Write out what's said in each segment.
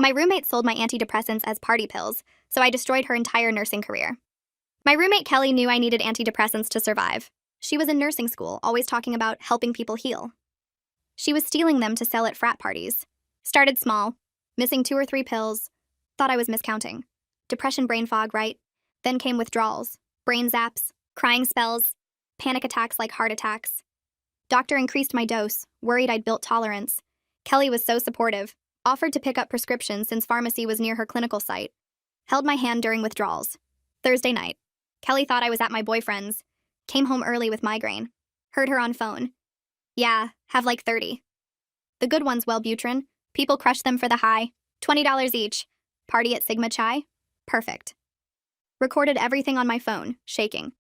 My roommate sold my antidepressants as party pills, so I destroyed her entire nursing career. My roommate Kelly knew I needed antidepressants to survive. She was in nursing school, always talking about helping people heal. She was stealing them to sell at frat parties. Started small, missing 2 or 3 pills. Thought I was miscounting. Depression brain fog, right? Then came withdrawals, brain zaps, crying spells, panic attacks like heart attacks. Doctor increased my dose, worried I'd built tolerance. Kelly was so supportive, offered to pick up prescriptions since pharmacy was near her clinical site. Held my hand during withdrawals. Thursday night. Kelly thought I was at my boyfriend's. Came home early with migraine. Heard her on phone. Yeah, have like 30. The good ones, Wellbutrin. People crush them for the high. $20 each. Party at Sigma Chai? Perfect. Recorded everything on my phone, shaking.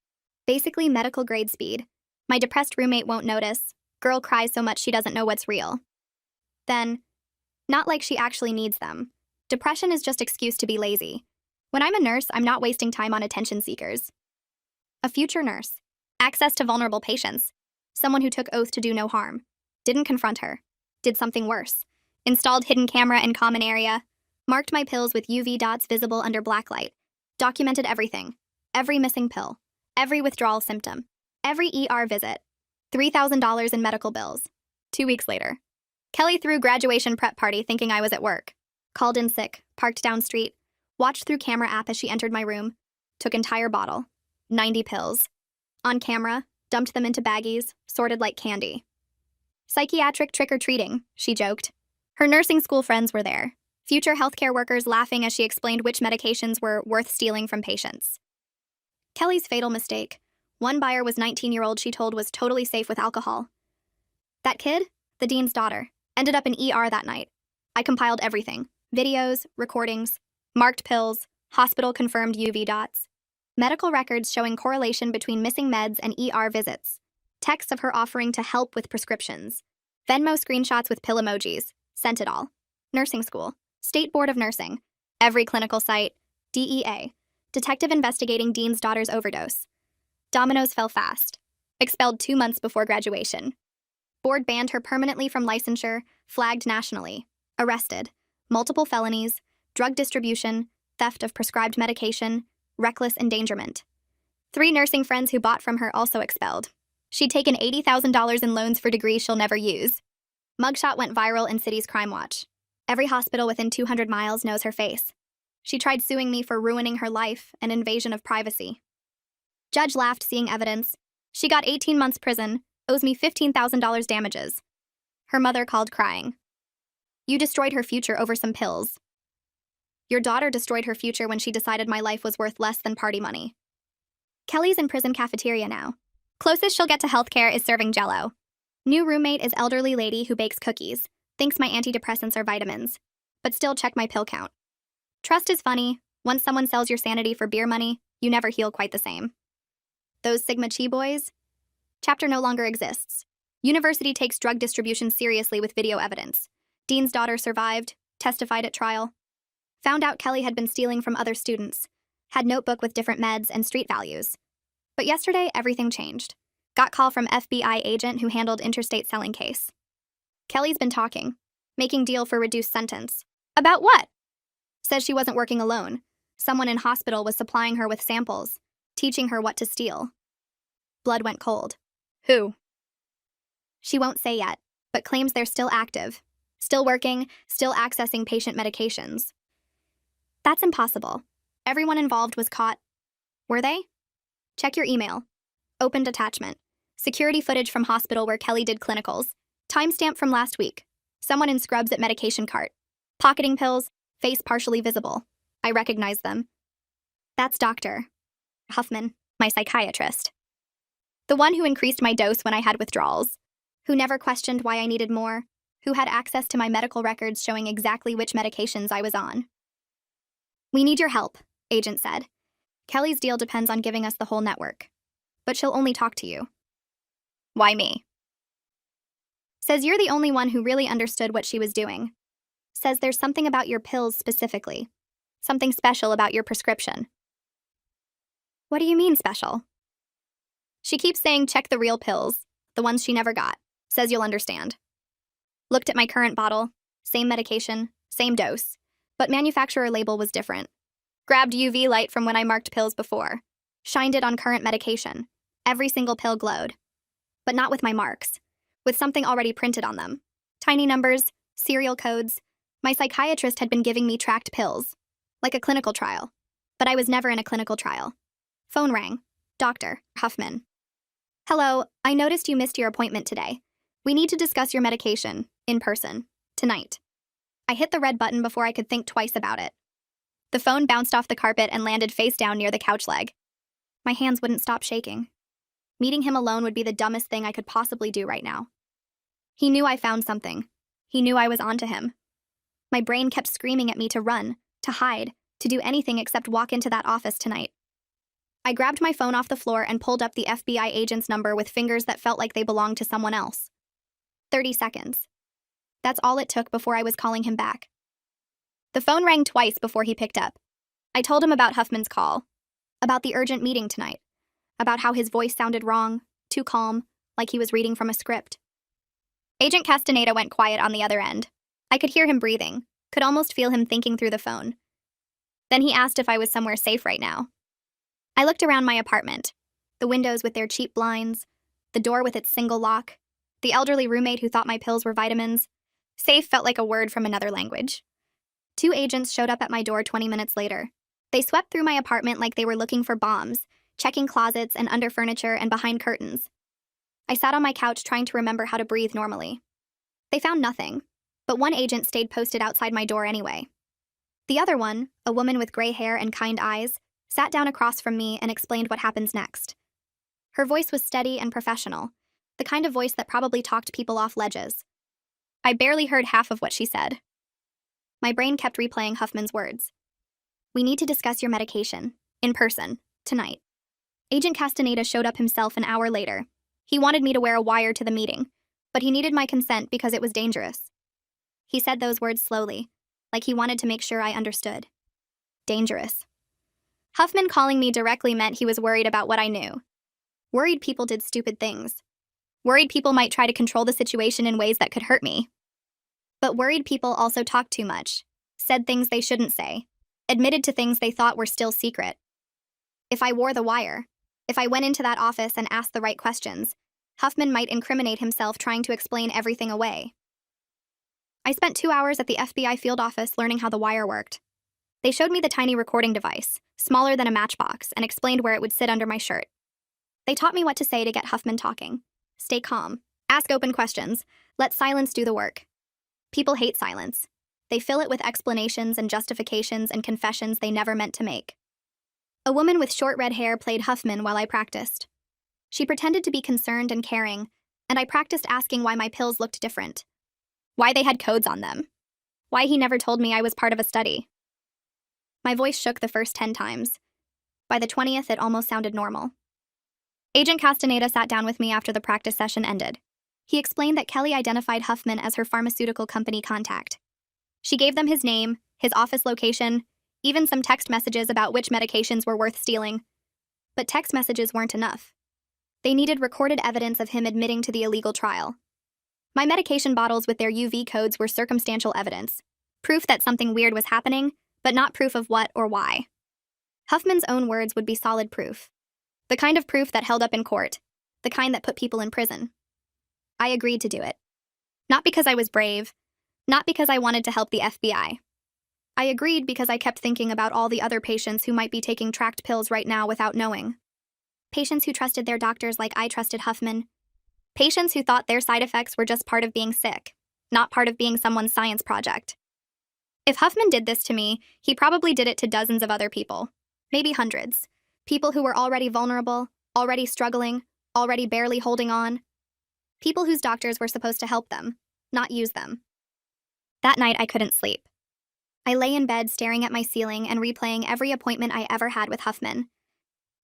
Basically medical grade speed. My depressed roommate won't notice. Girl cries so much she doesn't know what's real. Then, not like she actually needs them. Depression is just excuse to be lazy. When I'm a nurse, I'm not wasting time on attention seekers. A future nurse. Access to vulnerable patients. Someone who took oath to do no harm. Didn't confront her. Did something worse. Installed hidden camera in common area. Marked my pills with UV dots visible under black light. Documented everything. Every missing pill. Every withdrawal symptom. Every ER visit. $3,000 in medical bills. 2 weeks later. Kelly threw graduation prep party thinking I was at work. Called in sick, parked down street. Watched through camera app as she entered my room. Took entire bottle. 90 pills. On camera, dumped them into baggies, sorted like candy. Psychiatric trick-or-treating, she joked. Her nursing school friends were there. Future healthcare workers laughing as she explained which medications were worth stealing from patients. Kelly's fatal mistake. One buyer was 19-year-old she told was totally safe with alcohol. That kid, the dean's daughter, ended up in ER that night. I compiled everything. Videos, recordings, marked pills, hospital-confirmed UV dots. Medical records showing correlation between missing meds and ER visits. Texts of her offering to help with prescriptions. Venmo screenshots with pill emojis. Sent it all. Nursing school. State Board of Nursing. Every clinical site. DEA. Detective investigating dean's daughter's overdose. Dominoes fell fast. Expelled 2 months before graduation. Board banned her permanently from licensure, flagged nationally. Arrested. Multiple felonies, drug distribution, theft of prescribed medication, reckless endangerment. 3 nursing friends who bought from her also expelled. She'd taken $80,000 in loans for degrees she'll never use. Mugshot went viral in City's Crime Watch. Every hospital within 200 miles knows her face. She tried suing me for ruining her life and invasion of privacy. Judge laughed seeing evidence. She got 18 months prison, owes me $15,000 damages. Her mother called crying. You destroyed her future over some pills. Your daughter destroyed her future when she decided my life was worth less than party money. Kelly's in prison cafeteria now. Closest she'll get to healthcare is serving Jell-O. New roommate is elderly lady who bakes cookies. Thinks my antidepressants are vitamins. But still check my pill count. Trust is funny. Once someone sells your sanity for beer money, you never heal quite the same. Those Sigma Chi boys? Chapter no longer exists. University takes drug distribution seriously with video evidence. Dean's daughter survived, testified at trial. Found out Kelly had been stealing from other students. Had notebook with different meds and street values. But yesterday, everything changed. Got call from FBI agent who handled interstate selling case. Kelly's been talking. Making deal for reduced sentence. About what? Says she wasn't working alone. Someone in hospital was supplying her with samples, teaching her what to steal. Blood went cold. Who? She won't say yet, but claims they're still active. Still working, still accessing patient medications. That's impossible. Everyone involved was caught. Were they? Check your email. Opened attachment. Security footage from hospital where Kelly did clinicals. Timestamp from last week. Someone in scrubs at medication cart. Pocketing pills, face partially visible. I recognize them. That's Dr. Huffman, my psychiatrist. The one who increased my dose when I had withdrawals. Who never questioned why I needed more. Who had access to my medical records showing exactly which medications I was on. We need your help, agent said. Kelly's deal depends on giving us the whole network. But she'll only talk to you. Why me? Says you're the only one who really understood what she was doing. Says there's something about your pills specifically. Something special about your prescription. What do you mean special? She keeps saying check the real pills, the ones she never got. Says you'll understand. Looked at my current bottle. Same medication, same dose. But manufacturer label was different. Grabbed UV light from when I marked pills before. Shined it on current medication. Every single pill glowed. But not with my marks. With something already printed on them. Tiny numbers, serial codes. My psychiatrist had been giving me tracked pills. Like a clinical trial. But I was never in a clinical trial. Phone rang. Dr. Huffman. Hello, I noticed you missed your appointment today. We need to discuss your medication, in person, tonight. I hit the red button before I could think twice about it. The phone bounced off the carpet and landed face down near the couch leg. My hands wouldn't stop shaking. Meeting him alone would be the dumbest thing I could possibly do right now. He knew I found something. He knew I was onto him. My brain kept screaming at me to run, to hide, to do anything except walk into that office tonight. I grabbed my phone off the floor and pulled up the FBI agent's number with fingers that felt like they belonged to someone else. 30 seconds. That's all it took before I was calling him back. The phone rang twice before he picked up. I told him about Huffman's call, about the urgent meeting tonight, about how his voice sounded wrong, too calm, like he was reading from a script. Agent Castaneda went quiet on the other end. I could hear him breathing, could almost feel him thinking through the phone. Then he asked if I was somewhere safe right now. I looked around my apartment, the windows with their cheap blinds, the door with its single lock, the elderly roommate who thought my pills were vitamins. Safe felt like a word from another language. 2 agents showed up at my door 20 minutes later. They swept through my apartment like they were looking for bombs, checking closets and under furniture and behind curtains. I sat on my couch trying to remember how to breathe normally. They found nothing, but one agent stayed posted outside my door anyway. The other one, a woman with gray hair and kind eyes, sat down across from me and explained what happens next. Her voice was steady and professional, the kind of voice that probably talked people off ledges. I barely heard half of what she said. My brain kept replaying Huffman's words. We need to discuss your medication, in person, tonight. Agent Castaneda showed up himself an hour later. He wanted me to wear a wire to the meeting, but he needed my consent because it was dangerous. He said those words slowly, like he wanted to make sure I understood. Dangerous. Huffman calling me directly meant he was worried about what I knew. Worried people did stupid things. Worried people might try to control the situation in ways that could hurt me. But worried people also talked too much, said things they shouldn't say, admitted to things they thought were still secret. If I wore the wire, if I went into that office and asked the right questions, Huffman might incriminate himself trying to explain everything away. I spent 2 hours at the FBI field office learning how the wire worked. They showed me the tiny recording device, smaller than a matchbox, and explained where it would sit under my shirt. They taught me what to say to get Huffman talking. Stay calm. Ask open questions. Let silence do the work. People hate silence. They fill it with explanations and justifications and confessions they never meant to make. A woman with short red hair played Huffman while I practiced. She pretended to be concerned and caring, and I practiced asking why my pills looked different. Why they had codes on them. Why he never told me I was part of a study. My voice shook the first 10 times. By the 20th, it almost sounded normal. Agent Castaneda sat down with me after the practice session ended. He explained that Kelly identified Huffman as her pharmaceutical company contact. She gave them his name, his office location, even some text messages about which medications were worth stealing. But text messages weren't enough. They needed recorded evidence of him admitting to the illegal trial. My medication bottles with their UV codes were circumstantial evidence, proof that something weird was happening, but not proof of what or why. Huffman's own words would be solid proof. The kind of proof that held up in court, the kind that put people in prison. I agreed to do it. Not because I was brave, not because I wanted to help the FBI. I agreed because I kept thinking about all the other patients who might be taking tracked pills right now without knowing. Patients who trusted their doctors like I trusted Huffman. Patients who thought their side effects were just part of being sick, not part of being someone's science project. If Huffman did this to me, he probably did it to dozens of other people, maybe hundreds. People who were already vulnerable, already struggling, already barely holding on. People whose doctors were supposed to help them, not use them. That night, I couldn't sleep. I lay in bed staring at my ceiling and replaying every appointment I ever had with Huffman.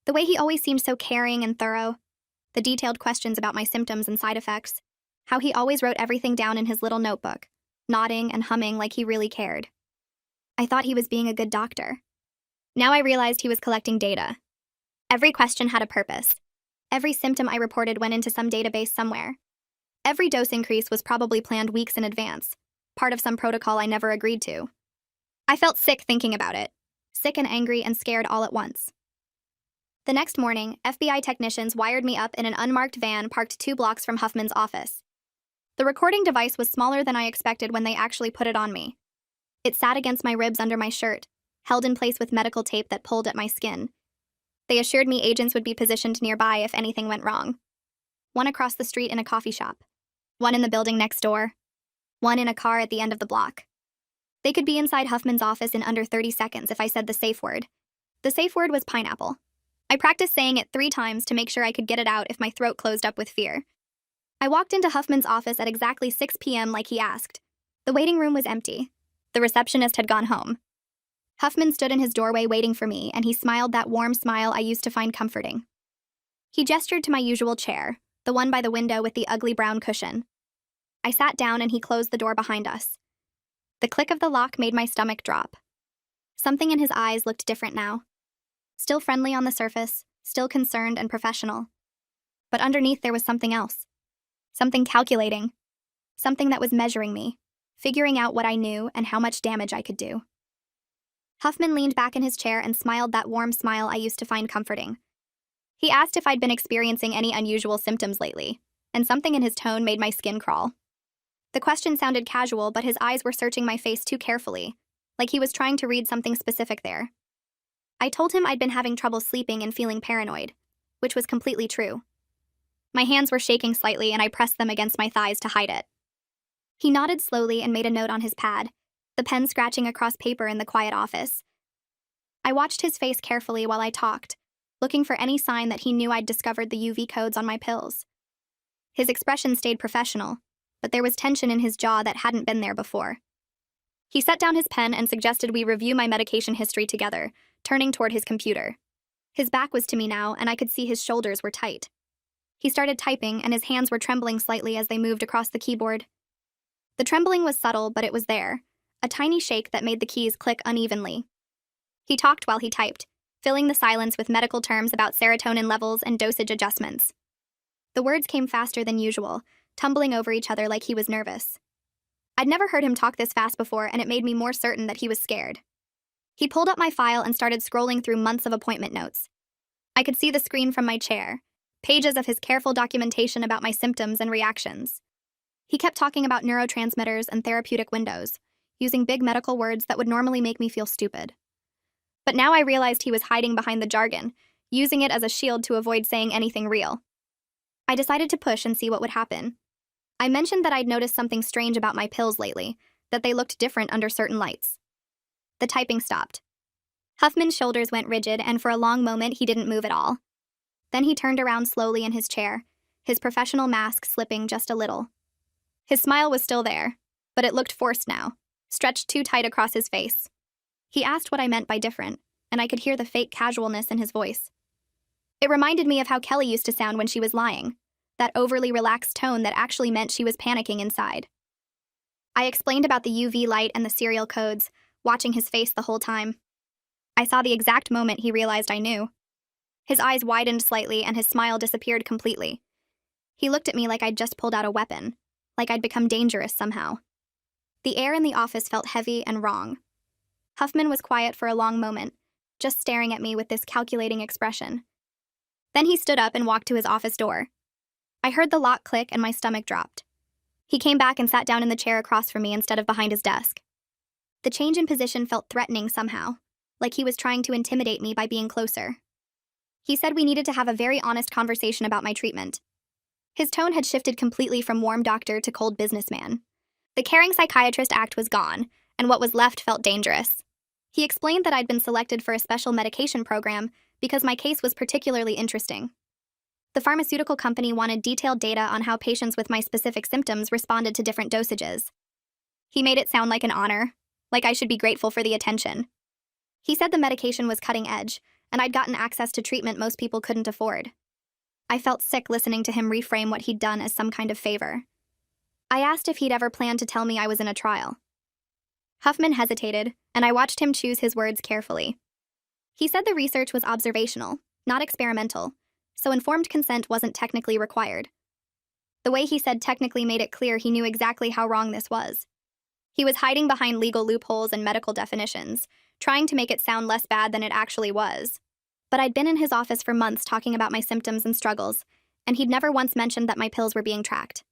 The way he always seemed so caring and thorough, the detailed questions about my symptoms and side effects, how he always wrote everything down in his little notebook, nodding and humming like he really cared. I thought he was being a good doctor. Now I realized he was collecting data. Every question had a purpose. Every symptom I reported went into some database somewhere. Every dose increase was probably planned weeks in advance, part of some protocol I never agreed to. I felt sick thinking about it. Sick and angry and scared all at once. The next morning, FBI technicians wired me up in an unmarked van parked 2 blocks from Huffman's office. The recording device was smaller than I expected when they actually put it on me. It sat against my ribs under my shirt, held in place with medical tape that pulled at my skin. They assured me agents would be positioned nearby if anything went wrong. One across the street in a coffee shop. One in the building next door. One in a car at the end of the block. They could be inside Huffman's office in under 30 seconds if I said the safe word. The safe word was pineapple. I practiced saying it 3 times to make sure I could get it out if my throat closed up with fear. I walked into Huffman's office at exactly 6 p.m. like he asked. The waiting room was empty. The receptionist had gone home. Huffman stood in his doorway waiting for me, and he smiled that warm smile I used to find comforting. He gestured to my usual chair, the one by the window with the ugly brown cushion. I sat down and he closed the door behind us. The click of the lock made my stomach drop. Something in his eyes looked different now. Still friendly on the surface, still concerned and professional. But underneath there was something else. Something calculating. Something that was measuring me, figuring out what I knew and how much damage I could do. Huffman leaned back in his chair and smiled that warm smile I used to find comforting. He asked if I'd been experiencing any unusual symptoms lately, and something in his tone made my skin crawl. The question sounded casual, but his eyes were searching my face too carefully, like he was trying to read something specific there. I told him I'd been having trouble sleeping and feeling paranoid, which was completely true. My hands were shaking slightly and I pressed them against my thighs to hide it. He nodded slowly and made a note on his pad, the pen scratching across paper in the quiet office. I watched his face carefully while I talked, looking for any sign that he knew I'd discovered the UV codes on my pills. His expression stayed professional, but there was tension in his jaw that hadn't been there before. He set down his pen and suggested we review my medication history together, turning toward his computer. His back was to me now, and I could see his shoulders were tight. He started typing, and his hands were trembling slightly as they moved across the keyboard. The trembling was subtle, but it was there, a tiny shake that made the keys click unevenly. He talked while he typed, filling the silence with medical terms about serotonin levels and dosage adjustments. The words came faster than usual, tumbling over each other like he was nervous. I'd never heard him talk this fast before, and it made me more certain that he was scared. He pulled up my file and started scrolling through months of appointment notes. I could see the screen from my chair, pages of his careful documentation about my symptoms and reactions. He kept talking about neurotransmitters and therapeutic windows, using big medical words that would normally make me feel stupid. But now I realized he was hiding behind the jargon, using it as a shield to avoid saying anything real. I decided to push and see what would happen. I mentioned that I'd noticed something strange about my pills lately, that they looked different under certain lights. The typing stopped. Huffman's shoulders went rigid, and for a long moment he didn't move at all. Then he turned around slowly in his chair, his professional mask slipping just a little. His smile was still there, but it looked forced now, stretched too tight across his face. He asked what I meant by different, and I could hear the fake casualness in his voice. It reminded me of how Kelly used to sound when she was lying, that overly relaxed tone that actually meant she was panicking inside. I explained about the UV light and the serial codes, watching his face the whole time. I saw the exact moment he realized I knew. His eyes widened slightly and his smile disappeared completely. He looked at me like I'd just pulled out a weapon, like I'd become dangerous somehow. The air in the office felt heavy and wrong. Huffman was quiet for a long moment, just staring at me with this calculating expression. Then he stood up and walked to his office door. I heard the lock click and my stomach dropped. He came back and sat down in the chair across from me instead of behind his desk. The change in position felt threatening somehow, like he was trying to intimidate me by being closer. He said we needed to have a very honest conversation about my treatment. His tone had shifted completely from warm doctor to cold businessman. The caring psychiatrist act was gone, and what was left felt dangerous. He explained that I'd been selected for a special medication program because my case was particularly interesting. The pharmaceutical company wanted detailed data on how patients with my specific symptoms responded to different dosages. He made it sound like an honor, like I should be grateful for the attention. He said the medication was cutting edge, and I'd gotten access to treatment most people couldn't afford. I felt sick listening to him reframe what he'd done as some kind of favor. I asked if he'd ever planned to tell me I was in a trial. Huffman hesitated, and I watched him choose his words carefully. He said the research was observational, not experimental, so informed consent wasn't technically required. The way he said technically made it clear he knew exactly how wrong this was. He was hiding behind legal loopholes and medical definitions, trying to make it sound less bad than it actually was. But I'd been in his office for months talking about my symptoms and struggles, and he'd never once mentioned that my pills were being tracked.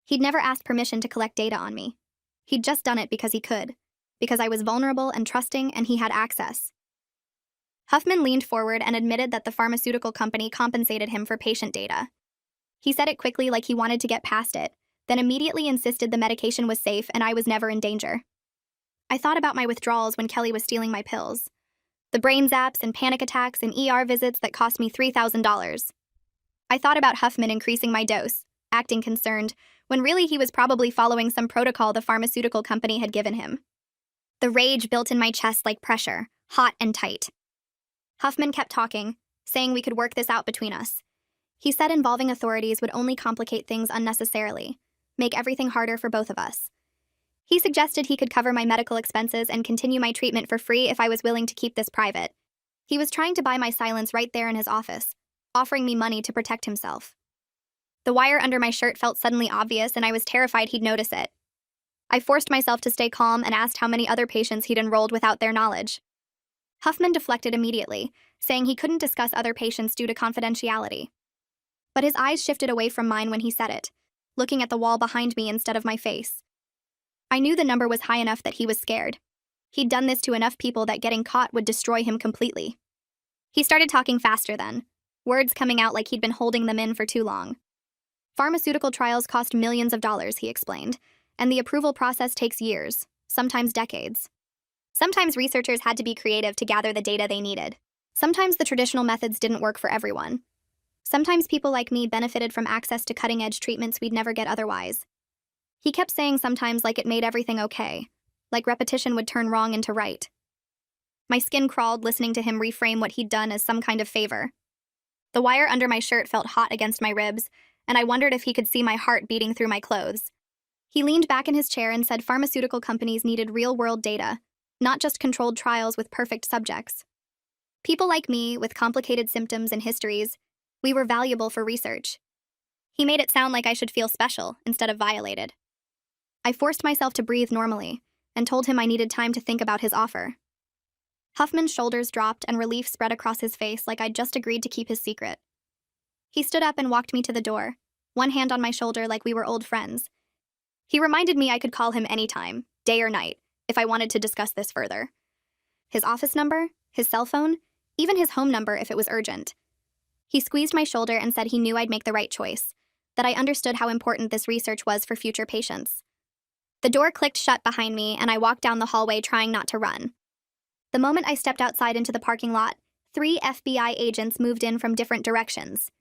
He'd never asked permission to collect data on me. He'd just done it because he could, because I was vulnerable and trusting and he had access. Huffman leaned forward and admitted that the pharmaceutical company compensated him for patient data. He said it quickly like he wanted to get past it, then immediately insisted the medication was safe and I was never in danger. I thought about my withdrawals when Kelly was stealing my pills. The brain zaps and panic attacks and ER visits that cost me $3,000. I thought about Huffman increasing my dose, acting concerned, when really he was probably following some protocol the pharmaceutical company had given him. The rage built in my chest like pressure, hot and tight. Huffman kept talking, saying we could work this out between us. He said involving authorities would only complicate things unnecessarily, make everything harder for both of us. He suggested he could cover my medical expenses and continue my treatment for free if I was willing to keep this private. He was trying to buy my silence right there in his office, offering me money to protect himself. The wire under my shirt felt suddenly obvious and I was terrified he'd notice it. I forced myself to stay calm and asked how many other patients he'd enrolled without their knowledge. Huffman deflected immediately, saying he couldn't discuss other patients due to confidentiality. But his eyes shifted away from mine when he said it, looking at the wall behind me instead of my face. I knew the number was high enough that he was scared. He'd done this to enough people that getting caught would destroy him completely. He started talking faster then, words coming out like he'd been holding them in for too long. Pharmaceutical trials cost millions of dollars, he explained, and the approval process takes years, sometimes decades. Sometimes researchers had to be creative to gather the data they needed. Sometimes the traditional methods didn't work for everyone. Sometimes people like me benefited from access to cutting-edge treatments we'd never get otherwise. He kept saying sometimes like it made everything okay, like repetition would turn wrong into right. My skin crawled listening to him reframe what he'd done as some kind of favor. The wire under my shirt felt hot against my ribs, and I wondered if he could see my heart beating through my clothes. He leaned back in his chair and said pharmaceutical companies needed real-world data, not just controlled trials with perfect subjects. People like me, with complicated symptoms and histories, we were valuable for research. He made it sound like I should feel special instead of violated. I forced myself to breathe normally and told him I needed time to think about his offer. Huffman's shoulders dropped and relief spread across his face like I'd just agreed to keep his secret. He stood up and walked me to the door, one hand on my shoulder like we were old friends. He reminded me I could call him anytime, day or night, if I wanted to discuss this further. His office number, his cell phone, even his home number if it was urgent. He squeezed my shoulder and said he knew I'd make the right choice, that I understood how important this research was for future patients. The door clicked shut behind me and I walked down the hallway trying not to run. The moment I stepped outside into the parking lot, 3 FBI agents moved in from different directions.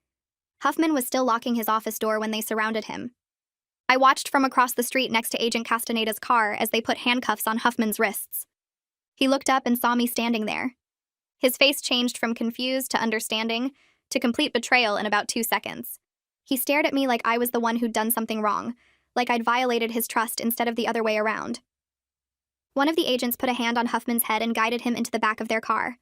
Huffman was still locking his office door when they surrounded him. I watched from across the street next to Agent Castaneda's car as they put handcuffs on Huffman's wrists. He looked up and saw me standing there. His face changed from confused to understanding to complete betrayal in about 2 seconds. He stared at me like I was the one who'd done something wrong, like I'd violated his trust instead of the other way around. One of the agents put a hand on Huffman's head and guided him into the back of their car.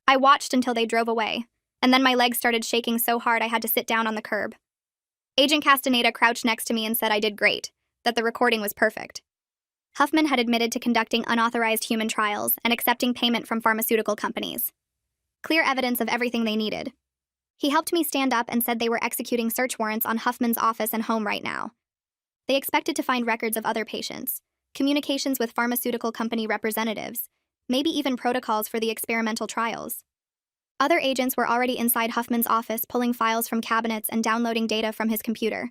I watched until they drove away, and then my legs started shaking so hard I had to sit down on the curb. Agent Castaneda crouched next to me and said I did great, that the recording was perfect. Huffman had admitted to conducting unauthorized human trials and accepting payment from pharmaceutical companies. Clear evidence of everything they needed. He helped me stand up and said they were executing search warrants on Huffman's office and home right now. They expected to find records of other patients, communications with pharmaceutical company representatives, maybe even protocols for the experimental trials. Other agents were already inside Huffman's office pulling files from cabinets and downloading data from his computer.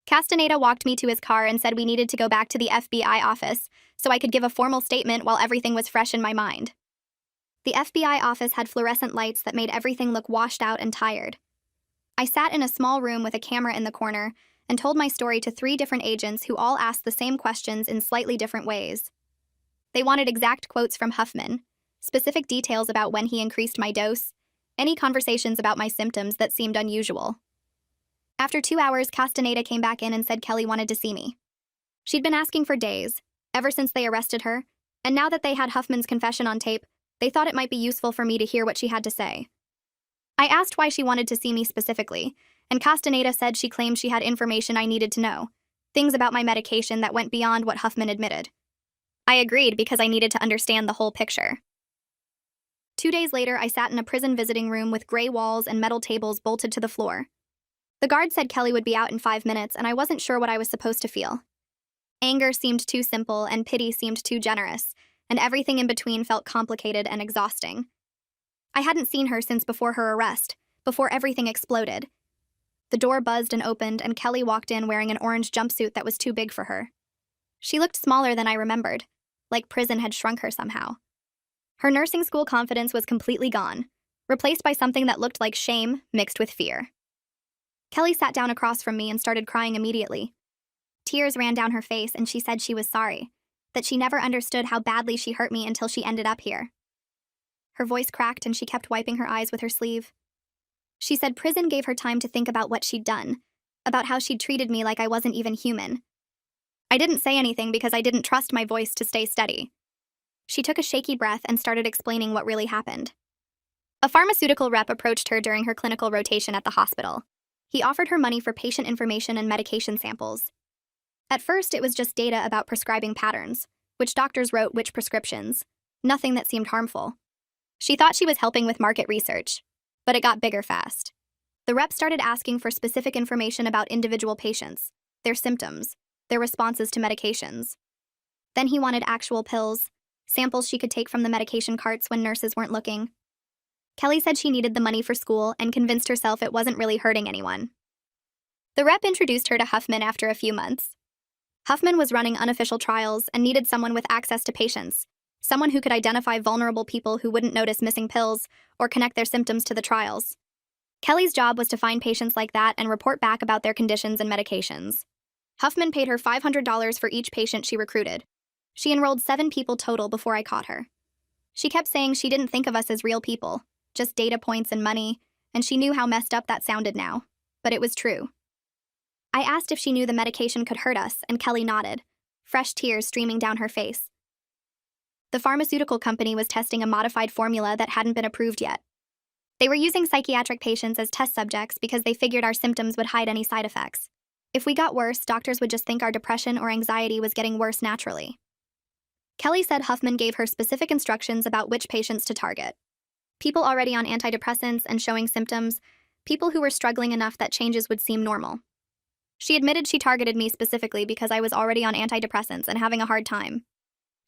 Castaneda walked me to his car and said we needed to go back to the FBI office so I could give a formal statement while everything was fresh in my mind. The FBI office had fluorescent lights that made everything look washed out and tired. I sat in a small room with a camera in the corner and told my story to 3 different agents who all asked the same questions in slightly different ways. They wanted exact quotes from Huffman, specific details about when he increased my dose, any conversations about my symptoms that seemed unusual. After 2 hours, Castaneda came back in and said Kelly wanted to see me. She'd been asking for days, ever since they arrested her, and now that they had Huffman's confession on tape, they thought it might be useful for me to hear what she had to say. I asked why she wanted to see me specifically, and Castaneda said she claimed she had information I needed to know, things about my medication that went beyond what Huffman admitted. I agreed because I needed to understand the whole picture. 2 days later, I sat in a prison visiting room with gray walls and metal tables bolted to the floor. The guard said Kelly would be out in 5 minutes, and I wasn't sure what I was supposed to feel. Anger seemed too simple, and pity seemed too generous, and everything in between felt complicated and exhausting. I hadn't seen her since before her arrest, before everything exploded. The door buzzed and opened, and Kelly walked in wearing an orange jumpsuit that was too big for her. She looked smaller than I remembered, like prison had shrunk her somehow. Her nursing school confidence was completely gone, replaced by something that looked like shame mixed with fear. Kelly sat down across from me and started crying immediately. Tears ran down her face, and she said she was sorry, that she never understood how badly she hurt me until she ended up here. Her voice cracked, and she kept wiping her eyes with her sleeve. She said prison gave her time to think about what she'd done, about how she'd treated me like I wasn't even human. I didn't say anything because I didn't trust my voice to stay steady. She took a shaky breath and started explaining what really happened. A pharmaceutical rep approached her during her clinical rotation at the hospital. He offered her money for patient information and medication samples. At first, it was just data about prescribing patterns, which doctors wrote which prescriptions, nothing that seemed harmful. She thought she was helping with market research, but it got bigger fast. The rep started asking for specific information about individual patients, their symptoms, their responses to medications. Then he wanted actual pills, samples she could take from the medication carts when nurses weren't looking. Kelly said she needed the money for school and convinced herself it wasn't really hurting anyone. The rep introduced her to Huffman after a few months. Huffman was running unofficial trials and needed someone with access to patients, someone who could identify vulnerable people who wouldn't notice missing pills or connect their symptoms to the trials. Kelly's job was to find patients like that and report back about their conditions and medications. Huffman paid her $500 for each patient she recruited. She enrolled 7 people total before I caught her. She kept saying she didn't think of us as real people, just data points and money, and she knew how messed up that sounded now. But it was true. I asked if she knew the medication could hurt us, and Kelly nodded, fresh tears streaming down her face. The pharmaceutical company was testing a modified formula that hadn't been approved yet. They were using psychiatric patients as test subjects because they figured our symptoms would hide any side effects. If we got worse, doctors would just think our depression or anxiety was getting worse naturally. Kelly said Huffman gave her specific instructions about which patients to target. People already on antidepressants and showing symptoms, people who were struggling enough that changes would seem normal. She admitted she targeted me specifically because I was already on antidepressants and having a hard time.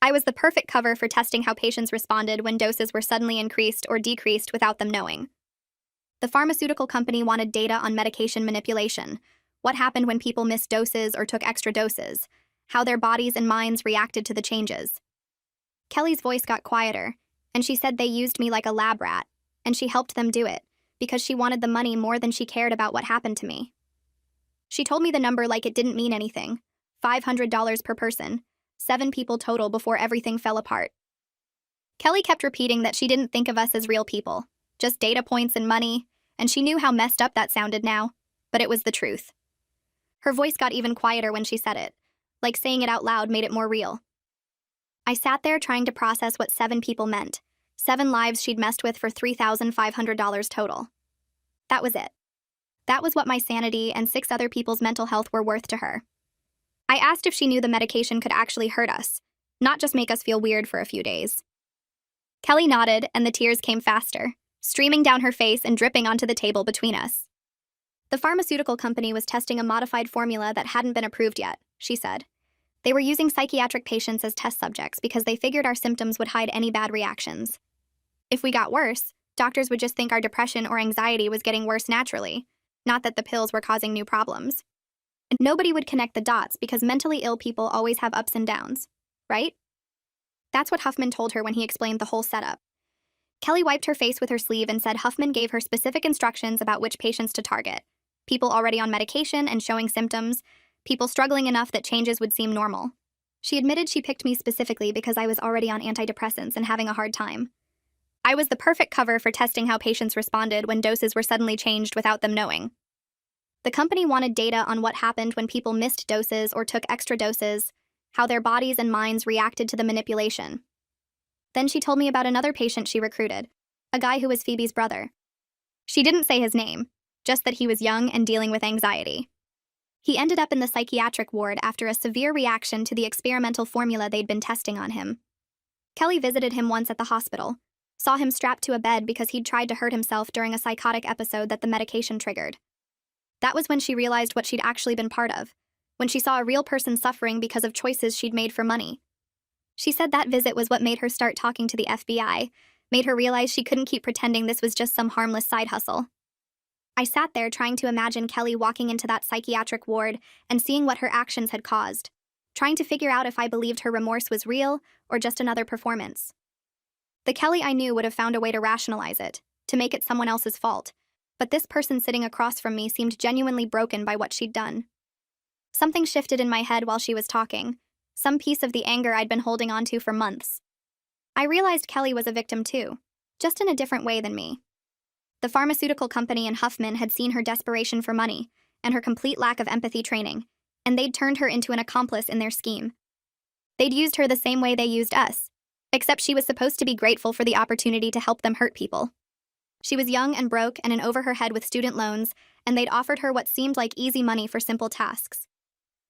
I was the perfect cover for testing how patients responded when doses were suddenly increased or decreased without them knowing. The pharmaceutical company wanted data on medication manipulation, what happened when people missed doses or took extra doses, how their bodies and minds reacted to the changes. Kelly's voice got quieter, and she said they used me like a lab rat, and she helped them do it, because she wanted the money more than she cared about what happened to me. She told me the number like it didn't mean anything, $500 per person, 7 people total before everything fell apart. Kelly kept repeating that she didn't think of us as real people, just data points and money, and she knew how messed up that sounded now, but it was the truth. Her voice got even quieter when she said it, like saying it out loud made it more real. I sat there trying to process what 7 people meant, 7 lives she'd messed with for $3,500 total. That was it. That was what my sanity and 6 other people's mental health were worth to her. I asked if she knew the medication could actually hurt us, not just make us feel weird for a few days. Kelly nodded, and the tears came faster, streaming down her face and dripping onto the table between us. The pharmaceutical company was testing a modified formula that hadn't been approved yet, she said. They were using psychiatric patients as test subjects because they figured our symptoms would hide any bad reactions. If we got worse, doctors would just think our depression or anxiety was getting worse naturally, not that the pills were causing new problems. And nobody would connect the dots because mentally ill people always have ups and downs, right? That's what Huffman told her when he explained the whole setup. Kelly wiped her face with her sleeve and said Huffman gave her specific instructions about which patients to target. People already on medication and showing symptoms, people struggling enough that changes would seem normal. She admitted she picked me specifically because I was already on antidepressants and having a hard time. I was the perfect cover for testing how patients responded when doses were suddenly changed without them knowing. The company wanted data on what happened when people missed doses or took extra doses, how their bodies and minds reacted to the manipulation. Then she told me about another patient she recruited, a guy who was Phoebe's brother. She didn't say his name, just that he was young and dealing with anxiety. He ended up in the psychiatric ward after a severe reaction to the experimental formula they'd been testing on him. Kelly visited him once at the hospital, saw him strapped to a bed because he'd tried to hurt himself during a psychotic episode that the medication triggered. That was when she realized what she'd actually been part of, when she saw a real person suffering because of choices she'd made for money. She said that visit was what made her start talking to the FBI, made her realize she couldn't keep pretending this was just some harmless side hustle. I sat there trying to imagine Kelly walking into that psychiatric ward and seeing what her actions had caused, trying to figure out if I believed her remorse was real or just another performance. The Kelly I knew would have found a way to rationalize it, to make it someone else's fault, but this person sitting across from me seemed genuinely broken by what she'd done. Something shifted in my head while she was talking, some piece of the anger I'd been holding onto for months. I realized Kelly was a victim too, just in a different way than me. The pharmaceutical company and Huffman had seen her desperation for money and her complete lack of empathy training, and they'd turned her into an accomplice in their scheme. They'd used her the same way they used us, except she was supposed to be grateful for the opportunity to help them hurt people. She was young and broke and in over her head with student loans, and they'd offered her what seemed like easy money for simple tasks.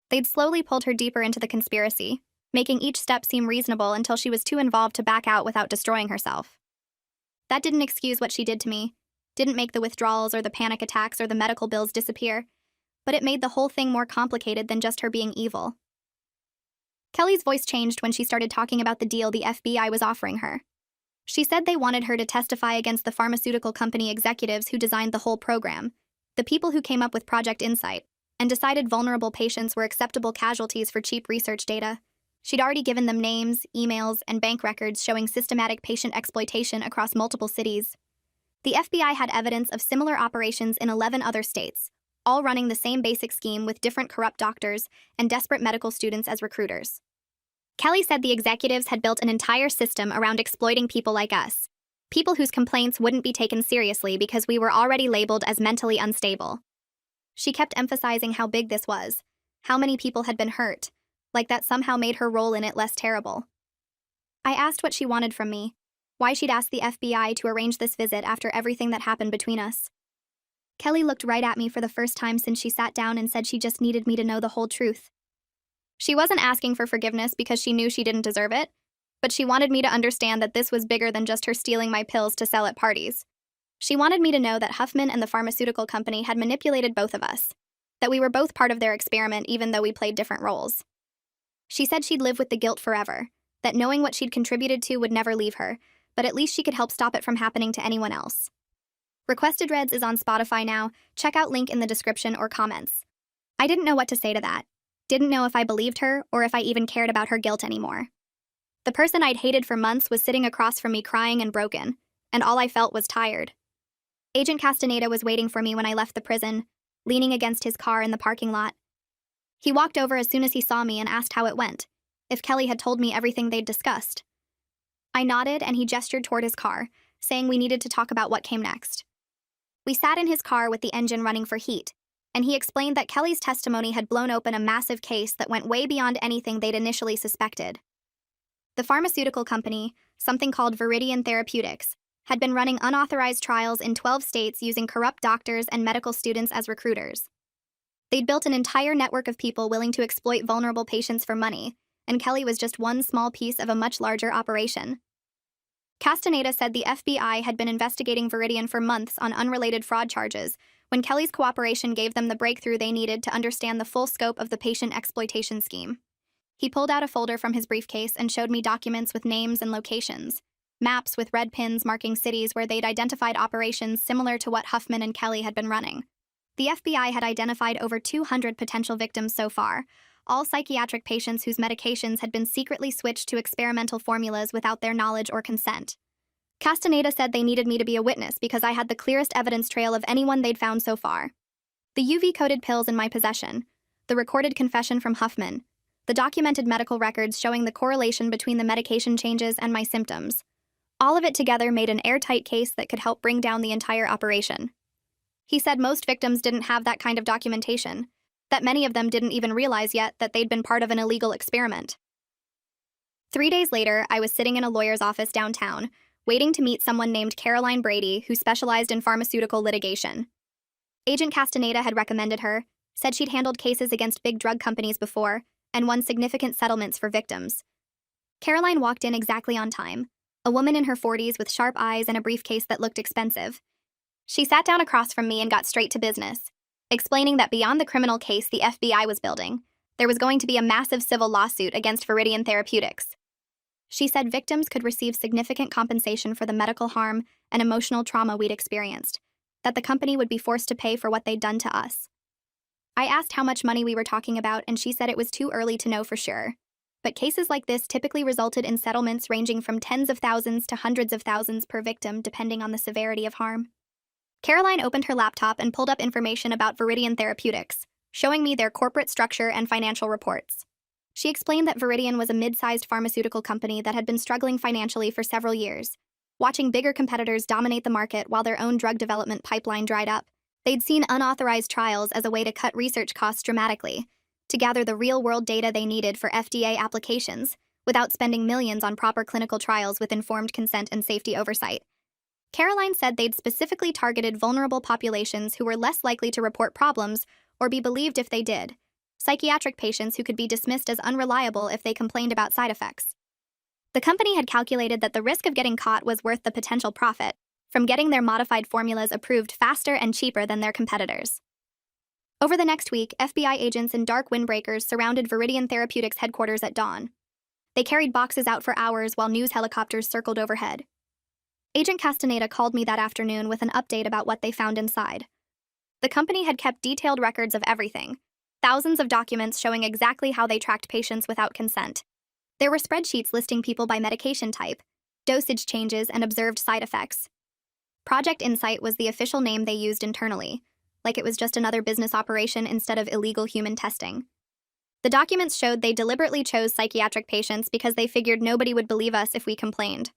They'd slowly pulled her deeper into the conspiracy, making each step seem reasonable until she was too involved to back out without destroying herself. That didn't excuse what she did to me, didn't make the withdrawals or the panic attacks or the medical bills disappear, but it made the whole thing more complicated than just her being evil. Kelly's voice changed when she started talking about the deal the FBI was offering her. She said they wanted her to testify against the pharmaceutical company executives who designed the whole program, the people who came up with Project Insight, and decided vulnerable patients were acceptable casualties for cheap research data. She'd already given them names, emails, and bank records showing systematic patient exploitation across multiple cities. The FBI had evidence of similar operations in 11 other states, all running the same basic scheme with different corrupt doctors and desperate medical students as recruiters. Kelly said the executives had built an entire system around exploiting people like us, people whose complaints wouldn't be taken seriously because we were already labeled as mentally unstable. She kept emphasizing how big this was, how many people had been hurt, like that somehow made her role in it less terrible. I asked what she wanted from me, why she'd asked the FBI to arrange this visit after everything that happened between us. Kelly looked right at me for the first time since she sat down and said she just needed me to know the whole truth. She wasn't asking for forgiveness because she knew she didn't deserve it, but she wanted me to understand that this was bigger than just her stealing my pills to sell at parties. She wanted me to know that Huffman and the pharmaceutical company had manipulated both of us, that we were both part of their experiment even though we played different roles. She said she'd live with the guilt forever, that knowing what she'd contributed to would never leave her, but at least she could help stop it from happening to anyone else. Requested Reds is on Spotify now. Check out link in the description or comments. I didn't know what to say to that. Didn't know if I believed her or if I even cared about her guilt anymore. The person I'd hated for months was sitting across from me crying and broken, and all I felt was tired. Agent Castaneda was waiting for me when I left the prison, leaning against his car in the parking lot. He walked over as soon as he saw me and asked how it went, if Kelly had told me everything they'd discussed. I nodded and he gestured toward his car, saying we needed to talk about what came next. We sat in his car with the engine running for heat, and he explained that Kelly's testimony had blown open a massive case that went way beyond anything they'd initially suspected. The pharmaceutical company, something called Viridian Therapeutics, had been running unauthorized trials in 12 states using corrupt doctors and medical students as recruiters. They'd built an entire network of people willing to exploit vulnerable patients for money, and Kelly was just one small piece of a much larger operation. Castaneda said the FBI had been investigating Viridian for months on unrelated fraud charges, when Kelly's cooperation gave them the breakthrough they needed to understand the full scope of the patient exploitation scheme. He pulled out a folder from his briefcase and showed me documents with names and locations, maps with red pins marking cities where they'd identified operations similar to what Huffman and Kelly had been running. The FBI had identified over 200 potential victims so far, all psychiatric patients whose medications had been secretly switched to experimental formulas without their knowledge or consent. Castaneda said they needed me to be a witness because I had the clearest evidence trail of anyone they'd found so far. The UV-coated pills in my possession, the recorded confession from Huffman, the documented medical records showing the correlation between the medication changes and my symptoms. All of it together made an airtight case that could help bring down the entire operation. He said most victims didn't have that kind of documentation, that many of them didn't even realize yet that they'd been part of an illegal experiment. 3 days later, I was sitting in a lawyer's office downtown, waiting to meet someone named Caroline Brady who specialized in pharmaceutical litigation. Agent Castaneda had recommended her, said she'd handled cases against big drug companies before and won significant settlements for victims. Caroline walked in exactly on time, a woman in her 40s with sharp eyes and a briefcase that looked expensive. She sat down across from me and got straight to business, explaining that beyond the criminal case the FBI was building, there was going to be a massive civil lawsuit against Viridian Therapeutics. She said victims could receive significant compensation for the medical harm and emotional trauma we'd experienced, that the company would be forced to pay for what they'd done to us. I asked how much money we were talking about, and she said it was too early to know for sure. But cases like this typically resulted in settlements ranging from tens of thousands to hundreds of thousands per victim, depending on the severity of harm. Caroline opened her laptop and pulled up information about Viridian Therapeutics, showing me their corporate structure and financial reports. She explained that Viridian was a mid-sized pharmaceutical company that had been struggling financially for several years, watching bigger competitors dominate the market while their own drug development pipeline dried up. They'd seen unauthorized trials as a way to cut research costs dramatically, to gather the real-world data they needed for FDA applications, without spending millions on proper clinical trials with informed consent and safety oversight. Caroline said they'd specifically targeted vulnerable populations who were less likely to report problems or be believed if they did, psychiatric patients who could be dismissed as unreliable if they complained about side effects. The company had calculated that the risk of getting caught was worth the potential profit from getting their modified formulas approved faster and cheaper than their competitors. Over the next week, FBI agents in dark windbreakers surrounded Viridian Therapeutics headquarters at dawn. They carried boxes out for hours while news helicopters circled overhead. Agent Castaneda called me that afternoon with an update about what they found inside. The company had kept detailed records of everything, thousands of documents showing exactly how they tracked patients without consent. There were spreadsheets listing people by medication type, dosage changes, and observed side effects. Project Insight was the official name they used internally, like it was just another business operation instead of illegal human testing. The documents showed they deliberately chose psychiatric patients because they figured nobody would believe us if we complained.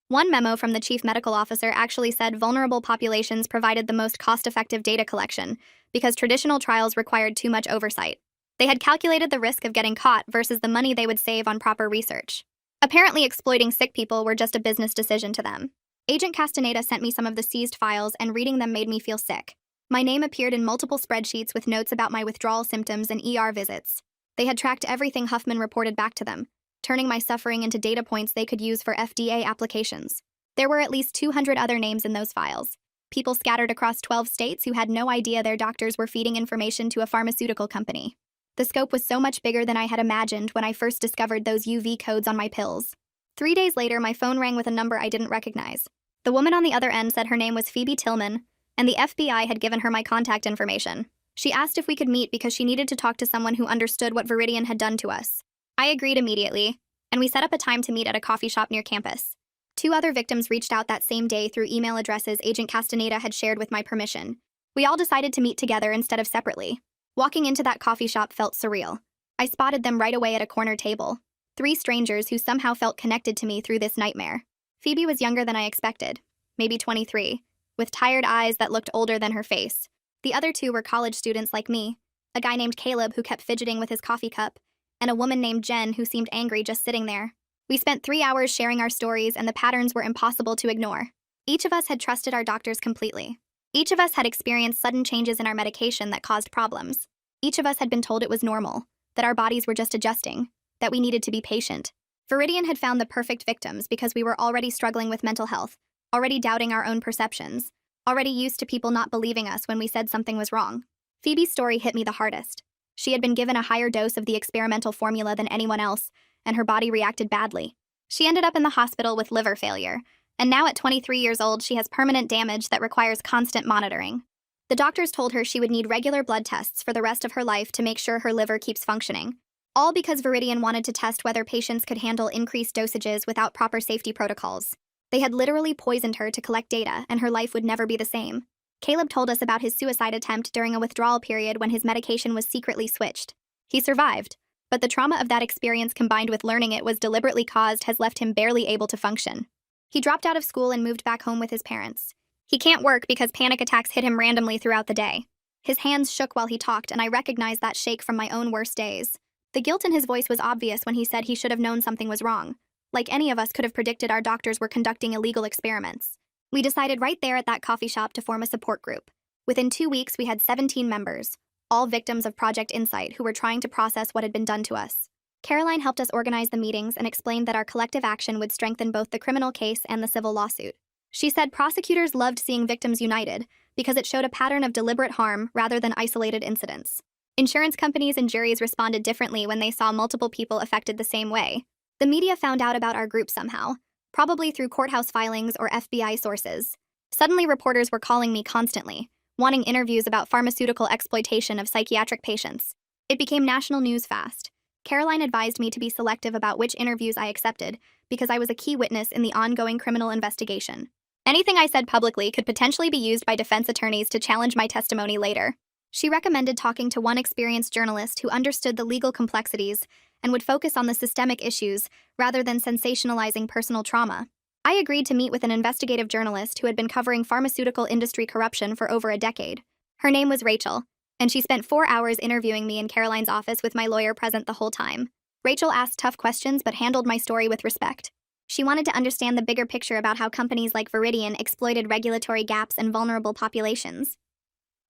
One memo from the chief medical officer actually said vulnerable populations provided the most cost-effective data collection because traditional trials required too much oversight. They had calculated the risk of getting caught versus the money they would save on proper research. Apparently, exploiting sick people were just a business decision to them. Agent Castaneda sent me some of the seized files, and reading them made me feel sick. My name appeared in multiple spreadsheets with notes about my withdrawal symptoms and ER visits. They had tracked everything Huffman reported back to them, turning my suffering into data points they could use for FDA applications. There were at least 200 other names in those files, people scattered across 12 states who had no idea their doctors were feeding information to a pharmaceutical company. The scope was so much bigger than I had imagined when I first discovered those UV codes on my pills. 3 days later, my phone rang with a number I didn't recognize. The woman on the other end said her name was Phoebe Tillman, and the FBI had given her my contact information. She asked if we could meet because she needed to talk to someone who understood what Viridian had done to us. I agreed immediately, and we set up a time to meet at a coffee shop near campus. 2 other victims reached out that same day through email addresses Agent Castaneda had shared with my permission. We all decided to meet together instead of separately. Walking into that coffee shop felt surreal. I spotted them right away at a corner table. 3 strangers who somehow felt connected to me through this nightmare. Phoebe was younger than I expected, maybe 23, with tired eyes that looked older than her face. The other 2 were college students like me, a guy named Caleb who kept fidgeting with his coffee cup, and a woman named Jen who seemed angry just sitting there. We spent 3 hours sharing our stories, and the patterns were impossible to ignore. Each of us had trusted our doctors completely. Each of us had experienced sudden changes in our medication that caused problems. Each of us had been told it was normal, that our bodies were just adjusting, that we needed to be patient. Viridian had found the perfect victims because we were already struggling with mental health, already doubting our own perceptions, already used to people not believing us when we said something was wrong. Phoebe's story hit me the hardest. She had been given a higher dose of the experimental formula than anyone else, and her body reacted badly. She ended up in the hospital with liver failure, and now at 23 years old, she has permanent damage that requires constant monitoring. The doctors told her she would need regular blood tests for the rest of her life to make sure her liver keeps functioning, all because Viridian wanted to test whether patients could handle increased dosages without proper safety protocols. They had literally poisoned her to collect data, and her life would never be the same. Caleb told us about his suicide attempt during a withdrawal period when his medication was secretly switched. He survived, but the trauma of that experience combined with learning it was deliberately caused has left him barely able to function. He dropped out of school and moved back home with his parents. He can't work because panic attacks hit him randomly throughout the day. His hands shook while he talked, and I recognized that shake from my own worst days. The guilt in his voice was obvious when he said he should have known something was wrong. Like any of us could have predicted our doctors were conducting illegal experiments. We decided right there at that coffee shop to form a support group. Within 2 weeks, we had 17 members, all victims of Project Insight who were trying to process what had been done to us. Caroline helped us organize the meetings and explained that our collective action would strengthen both the criminal case and the civil lawsuit. She said prosecutors loved seeing victims united because it showed a pattern of deliberate harm rather than isolated incidents. Insurance companies and juries responded differently when they saw multiple people affected the same way. The media found out about our group somehow, probably through courthouse filings or FBI sources. Suddenly, reporters were calling me constantly, wanting interviews about pharmaceutical exploitation of psychiatric patients. It became national news fast. Caroline advised me to be selective about which interviews I accepted because I was a key witness in the ongoing criminal investigation. Anything I said publicly could potentially be used by defense attorneys to challenge my testimony later. She recommended talking to one experienced journalist who understood the legal complexities and would focus on the systemic issues rather than sensationalizing personal trauma. I agreed to meet with an investigative journalist who had been covering pharmaceutical industry corruption for over a decade. Her name was Rachel, and she spent 4 hours interviewing me in Caroline's office with my lawyer present the whole time. Rachel asked tough questions but handled my story with respect. She wanted to understand the bigger picture about how companies like Veridian exploited regulatory gaps and vulnerable populations.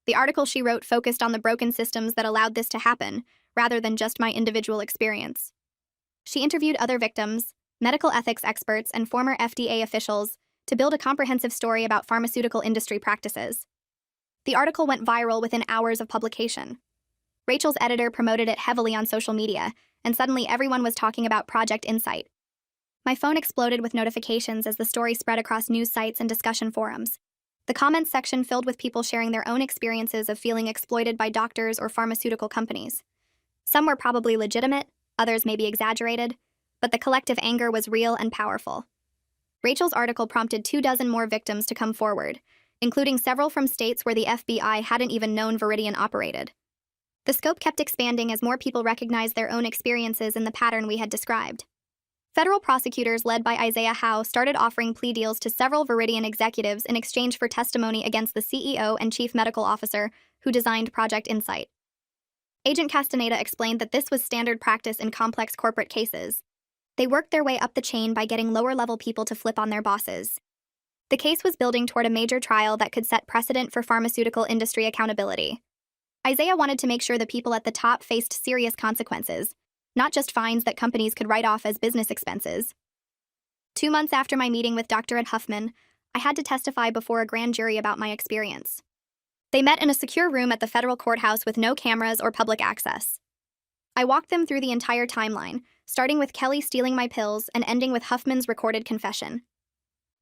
The article she wrote focused on the broken systems that allowed this to happen, rather than just my individual experience. She interviewed other victims, medical ethics experts, and former FDA officials to build a comprehensive story about pharmaceutical industry practices. The article went viral within hours of publication. Rachel's editor promoted it heavily on social media, and suddenly everyone was talking about Project Insight. My phone exploded with notifications as the story spread across news sites and discussion forums. The comments section filled with people sharing their own experiences of feeling exploited by doctors or pharmaceutical companies. Some were probably legitimate, others maybe exaggerated, but the collective anger was real and powerful. Rachel's article prompted 24 more victims to come forward, including several from states where the FBI hadn't even known Veridian operated. The scope kept expanding as more people recognized their own experiences in the pattern we had described. Federal prosecutors led by Isaiah Howe started offering plea deals to several Veridian executives in exchange for testimony against the CEO and chief medical officer who designed Project Insight. Agent Castaneda explained that this was standard practice in complex corporate cases. They worked their way up the chain by getting lower-level people to flip on their bosses. The case was building toward a major trial that could set precedent for pharmaceutical industry accountability. Isaiah wanted to make sure the people at the top faced serious consequences, not just fines that companies could write off as business expenses. 2 months after my meeting with Dr. Ed Huffman, I had to testify before a grand jury about my experience. They met in a secure room at the federal courthouse with no cameras or public access. I walked them through the entire timeline, starting with Kelly stealing my pills and ending with Huffman's recorded confession.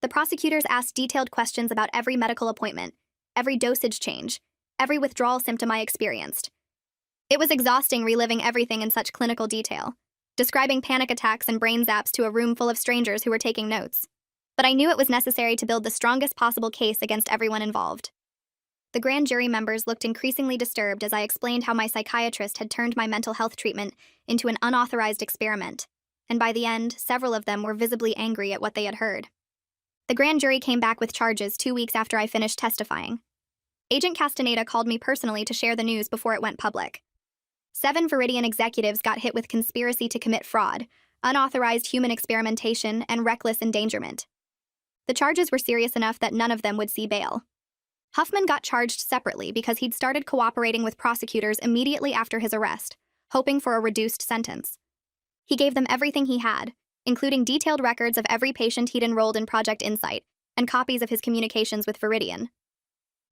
The prosecutors asked detailed questions about every medical appointment, every dosage change, every withdrawal symptom I experienced. It was exhausting reliving everything in such clinical detail, describing panic attacks and brain zaps to a room full of strangers who were taking notes. But I knew it was necessary to build the strongest possible case against everyone involved. The grand jury members looked increasingly disturbed as I explained how my psychiatrist had turned my mental health treatment into an unauthorized experiment, and by the end, several of them were visibly angry at what they had heard. The grand jury came back with charges 2 weeks after I finished testifying. Agent Castaneda called me personally to share the news before it went public. 7 Veridian executives got hit with conspiracy to commit fraud, unauthorized human experimentation, and reckless endangerment. The charges were serious enough that none of them would see bail. Huffman got charged separately because he'd started cooperating with prosecutors immediately after his arrest, hoping for a reduced sentence. He gave them everything he had, including detailed records of every patient he'd enrolled in Project Insight and copies of his communications with Veridian.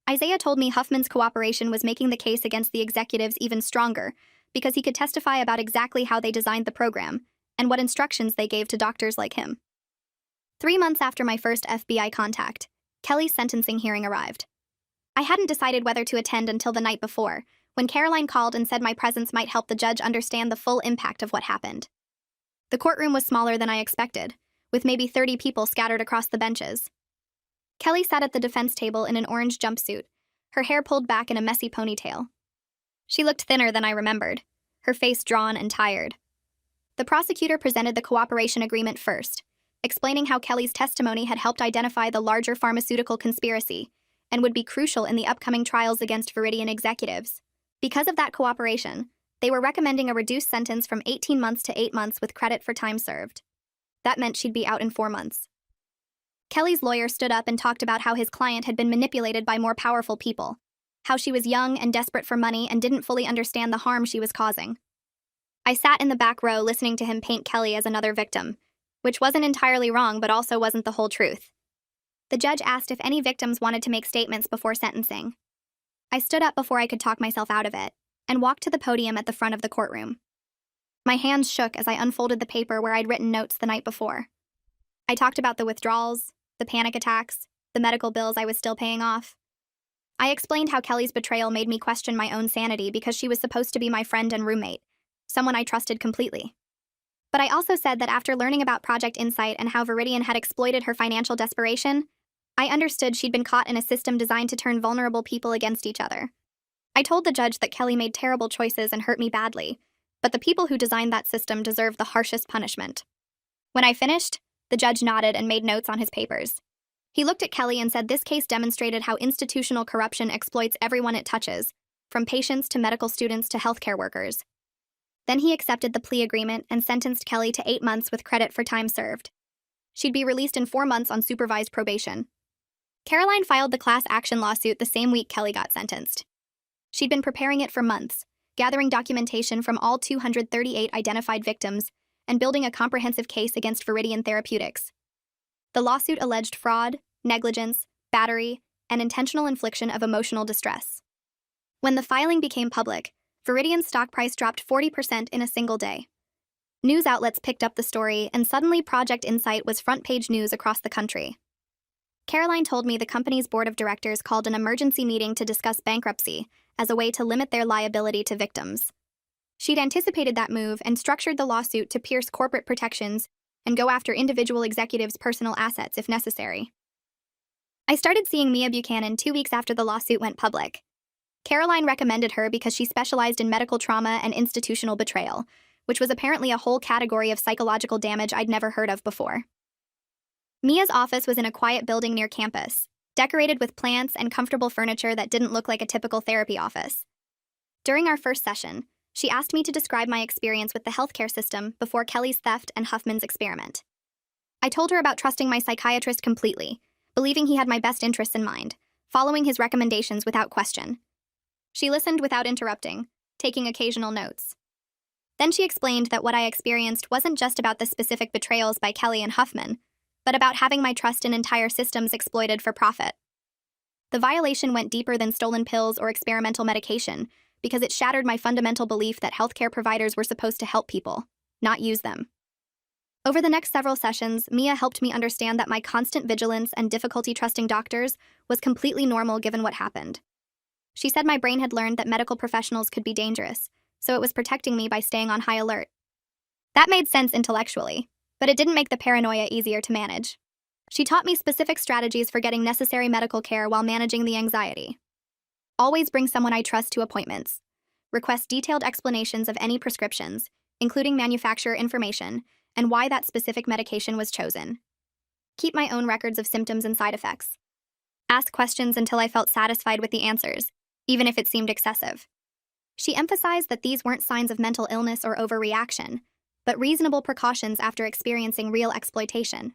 Isaiah told me Huffman's cooperation was making the case against the executives even stronger because he could testify about exactly how they designed the program and what instructions they gave to doctors like him. 3 months after my first FBI contact, Kelly's sentencing hearing arrived. I hadn't decided whether to attend until the night before, when Caroline called and said my presence might help the judge understand the full impact of what happened. The courtroom was smaller than I expected, with maybe 30 people scattered across the benches. Kelly sat at the defense table in an orange jumpsuit, her hair pulled back in a messy ponytail. She looked thinner than I remembered, her face drawn and tired. The prosecutor presented the cooperation agreement first, explaining how Kelly's testimony had helped identify the larger pharmaceutical conspiracy and would be crucial in the upcoming trials against Veridian executives. Because of that cooperation, they were recommending a reduced sentence from 18 months to 8 months with credit for time served. That meant she'd be out in 4 months. Kelly's lawyer stood up and talked about how his client had been manipulated by more powerful people. how she was young and desperate for money and didn't fully understand the harm she was causing. I sat in the back row listening to him paint Kelly as another victim, which wasn't entirely wrong but also wasn't the whole truth. The judge asked if any victims wanted to make statements before sentencing. I stood up before I could talk myself out of it and walked to the podium at the front of the courtroom. My hands shook as I unfolded the paper where I'd written notes the night before. I talked about the withdrawals, the panic attacks, the medical bills I was still paying off. I explained how Kelly's betrayal made me question my own sanity because she was supposed to be my friend and roommate, someone I trusted completely. But I also said that after learning about Project Insight and how Viridian had exploited her financial desperation, I understood she'd been caught in a system designed to turn vulnerable people against each other. I told the judge that Kelly made terrible choices and hurt me badly, but the people who designed that system deserved the harshest punishment. When I finished, the judge nodded and made notes on his papers. He looked at Kelly and said this case demonstrated how institutional corruption exploits everyone it touches, from patients to medical students to healthcare workers. Then he accepted the plea agreement and sentenced Kelly to 8 months with credit for time served. She'd be released in 4 months on supervised probation. Caroline filed the class action lawsuit the same week Kelly got sentenced. She'd been preparing it for months, gathering documentation from all 238 identified victims and building a comprehensive case against Viridian Therapeutics. The lawsuit alleged fraud, negligence, battery, and intentional infliction of emotional distress. When the filing became public, Viridian's stock price dropped 40% in a single day. News outlets picked up the story, and suddenly Project Insight was front-page news across the country. Caroline told me the company's board of directors called an emergency meeting to discuss bankruptcy as a way to limit their liability to victims. She'd anticipated that move and structured the lawsuit to pierce corporate protections and go after individual executives' personal assets if necessary. I started seeing Mia Buchanan 2 weeks after the lawsuit went public. Caroline recommended her because she specialized in medical trauma and institutional betrayal, which was apparently a whole category of psychological damage I'd never heard of before. Mia's office was in a quiet building near campus, decorated with plants and comfortable furniture that didn't look like a typical therapy office. During our first session, she asked me to describe my experience with the healthcare system before Kelly's theft and Huffman's experiment. I told her about trusting my psychiatrist completely, believing he had my best interests in mind, following his recommendations without question. She listened without interrupting, taking occasional notes. Then she explained that what I experienced wasn't just about the specific betrayals by Kelly and Huffman, but about having my trust in entire systems exploited for profit. The violation went deeper than stolen pills or experimental medication, because it shattered my fundamental belief that healthcare providers were supposed to help people, not use them. Over the next several sessions, Mia helped me understand that my constant vigilance and difficulty trusting doctors was completely normal given what happened. She said my brain had learned that medical professionals could be dangerous, so it was protecting me by staying on high alert. That made sense intellectually, but it didn't make the paranoia easier to manage. She taught me specific strategies for getting necessary medical care while managing the anxiety. Always bring someone I trust to appointments. Request detailed explanations of any prescriptions, including manufacturer information, and why that specific medication was chosen. Keep my own records of symptoms and side effects. Ask questions until I felt satisfied with the answers, even if it seemed excessive. She emphasized that these weren't signs of mental illness or overreaction, but reasonable precautions after experiencing real exploitation.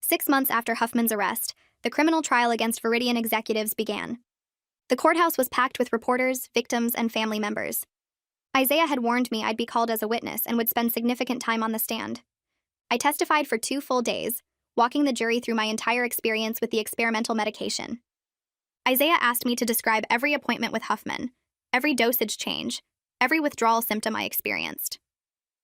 6 months after Huffman's arrest, the criminal trial against Viridian executives began. The courthouse was packed with reporters, victims, and family members. Isaiah had warned me I'd be called as a witness and would spend significant time on the stand. I testified for 2 full days, walking the jury through my entire experience with the experimental medication. Isaiah asked me to describe every appointment with Huffman, every dosage change, every withdrawal symptom I experienced.